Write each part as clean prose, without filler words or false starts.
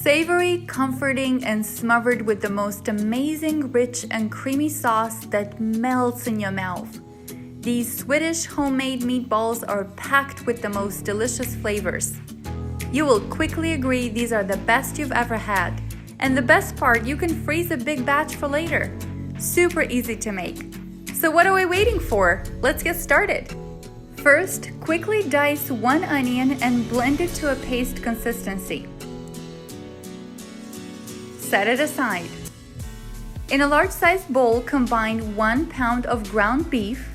Savory, comforting, and smothered with the most amazing, rich, and creamy sauce that melts in your mouth. These Swedish homemade meatballs are packed with the most delicious flavors. You will quickly agree these are the best you've ever had. And the best part, you can freeze a big batch for later. Super easy to make. So what are we waiting for? Let's get started. First, quickly dice 1 onion and blend it to a paste consistency. Set it aside. In a large-sized bowl, combine 1 pound of ground beef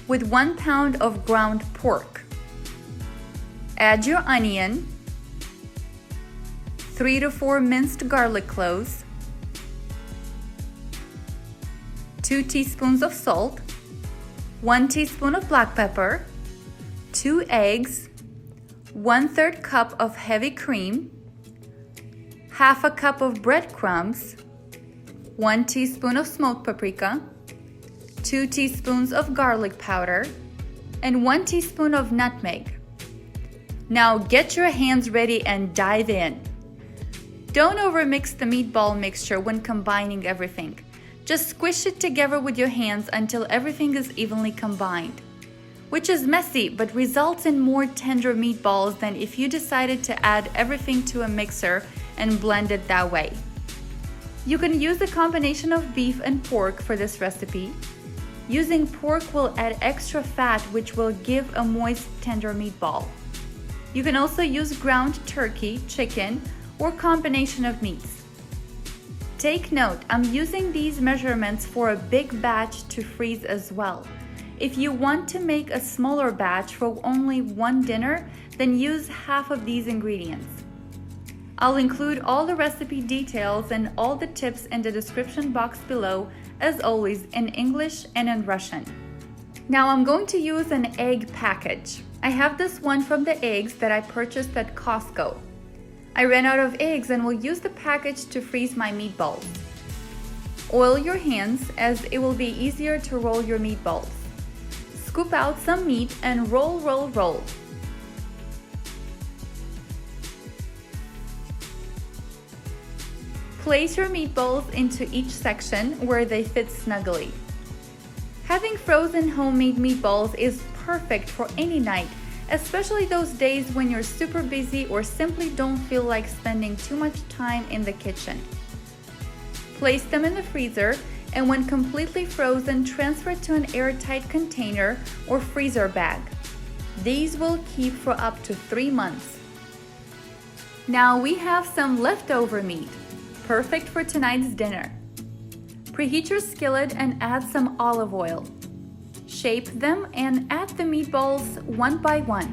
with 1 pound of ground pork. Add your onion, 3 to 4 minced garlic cloves, 2 teaspoons of salt, 1 teaspoon of black pepper, 2 eggs, 1/3 cup of heavy cream, half a cup of breadcrumbs, 1 teaspoon of smoked paprika, 2 teaspoons of garlic powder, and 1 teaspoon of nutmeg. Now get your hands ready and dive in. Don't overmix the meatball mixture when combining everything. Just squish it together with your hands until everything is evenly combined, which is messy but results in more tender meatballs than if you decided to add everything to a mixer and blend it that way. You can use a combination of beef and pork for this recipe. Using pork will add extra fat, which will give a moist, tender meatball. You can also use ground turkey, chicken, or combination of meats. Take note, I'm using these measurements for a big batch to freeze as well. If you want to make a smaller batch for only one dinner, then use half of these ingredients. I'll include all the recipe details and all the tips in the description box below, as always in English and in Russian. Now I'm going to use an egg package. I have this one from the eggs that I purchased at Costco. I ran out of eggs and will use the package to freeze my meatballs. Oil your hands as it will be easier to roll your meatballs. Scoop out some meat and roll, roll, roll. Place your meatballs into each section where they fit snugly. Having frozen homemade meatballs is perfect for any night, especially those days when you're super busy or simply don't feel like spending too much time in the kitchen. Place them in the freezer, and when completely frozen, transfer to an airtight container or freezer bag. These will keep for up to 3 months. Now we have some leftover meat, perfect for tonight's dinner. Preheat your skillet and add some olive oil. Shape them and add the meatballs one by one.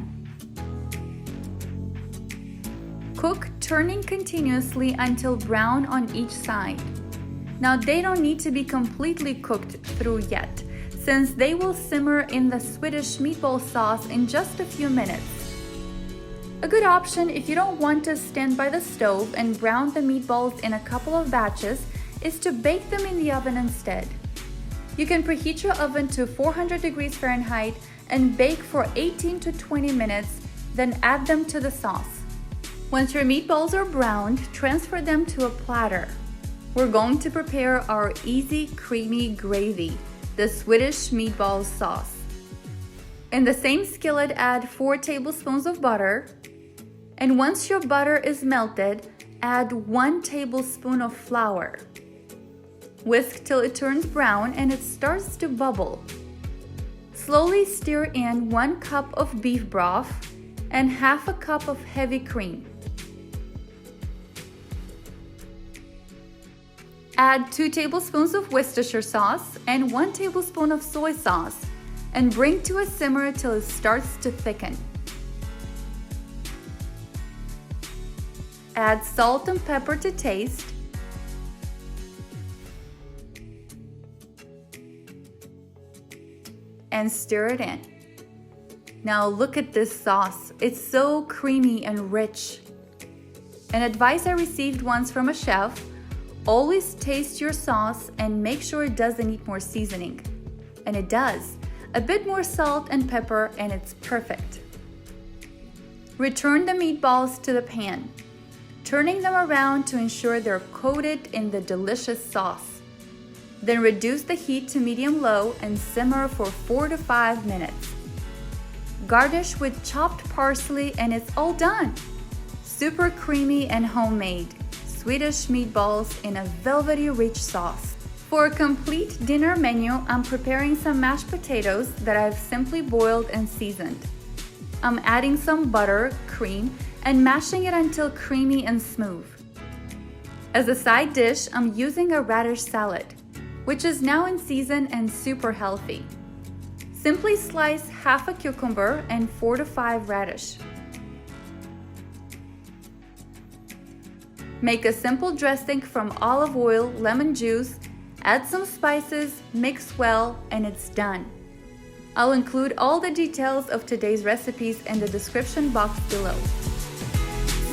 Cook, turning continuously until brown on each side. Now they don't need to be completely cooked through yet, since they will simmer in the Swedish meatball sauce in just a few minutes. A good option if you don't want to stand by the stove and brown the meatballs in a couple of batches is to bake them in the oven instead. You can preheat your oven to 400 degrees Fahrenheit and bake for 18 to 20 minutes, then add them to the sauce. Once your meatballs are browned, transfer them to a platter. We're going to prepare our easy, creamy gravy, the Swedish meatball sauce. In the same skillet, add 4 tablespoons of butter. And once your butter is melted, add 1 tablespoon of flour. Whisk till it turns brown and it starts to bubble. Slowly stir in 1 cup of beef broth and half a cup of heavy cream. Add 2 tablespoons of Worcestershire sauce and 1 tablespoon of soy sauce and bring to a simmer till it starts to thicken. Add salt and pepper to taste. And stir it in. Now look at this sauce. It's so creamy and rich. An advice I received once from a chef: always taste your sauce and make sure it doesn't need more seasoning. And it does. A bit more salt and pepper and it's perfect. Return the meatballs to the pan. turning them around to ensure they're coated in the delicious sauce. Then reduce the heat to medium-low and simmer for 4 to 5 minutes. Garnish with chopped parsley and it's all done! Super creamy and homemade Swedish meatballs in a velvety rich sauce. For a complete dinner menu, I'm preparing some mashed potatoes that I've simply boiled and seasoned. I'm adding some butter, cream, and mashing it until creamy and smooth. As a side dish, I'm using a radish salad, which is now in season and super healthy. Simply slice half a cucumber and 4 to 5 radish. Make a simple dressing from olive oil, lemon juice, add some spices, mix well, and it's done. I'll include all the details of today's recipes in the description box below.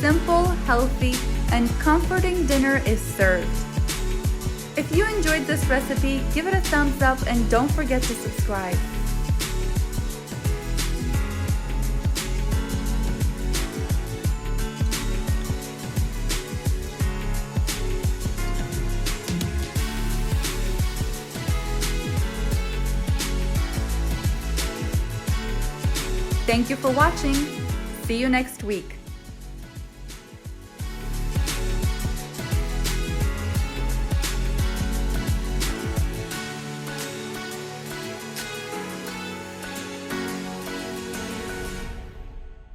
Simple, healthy, and comforting dinner is served. If you enjoyed this recipe, give it a thumbs up and don't forget to subscribe. Thank you for watching. See you next week.